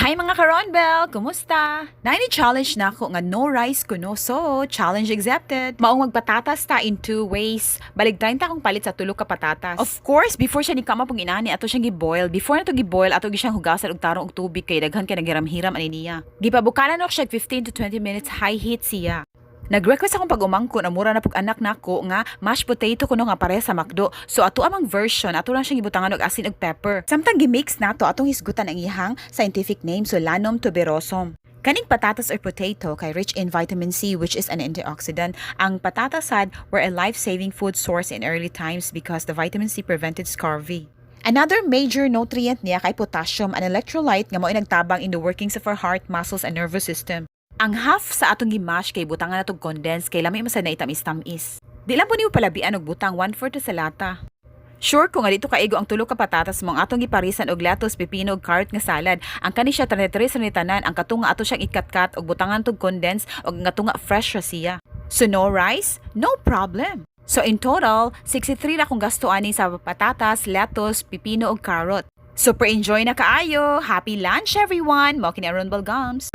Hi mga ka-Ronbel! Kumusta? Challenge na ako nga no rice kuno. So, challenge accepted. Maong magpatatas ta in 2 ways. Baligtayin ta kung palit sa tulo ka patatas. Of course, before siya ni kama pong inani, ato siyang giboil. Before na to giboil, ato siyang hugasan og tarong og tubig kay daghan kay nagiram-hiram ani niya. Gipabukanan ako siya 15 to 20 minutes high heat siya. Nag-request akong pag-umangko na mura na pag-anak nako nga mashed potato kuno nga pare sa McDo. So ato amang version, ato lang siyang gibutangan og asin ug pepper. Samtang gimix nato atong hisgutan ang ihang scientific name Solanum tuberosum. Kaning patatas or potato kay rich in vitamin C which is an antioxidant. Ang patatasad were a life-saving food source in early times because the vitamin C prevented scurvy. Another major nutrient niya kay potassium, an electrolyte nga mao nagtabang in the workings of our heart, muscles, and nervous system. Ang half sa atong gimash kay butangan natong condense kay lamay masad na itamis-tamis. Di lang po niyo palabian og butang 1/4 sa lata. Sure ko nga dito kaigo ang tulo ka patatas mong atong giparisan og lettuce, pipino ug carrot nga salad. Ang kani siya tanetres ni tanan, ang katunga ato siyang ikatkat og butangan tog condense og nga tunga fresh ra siya. So no rice, no problem. So in total, 63 ra kong gasto ani sa patatas, lettuce, pipino ug carrot. Super enjoy na kaayo. Happy lunch everyone. Mo kini Ronbel Gums.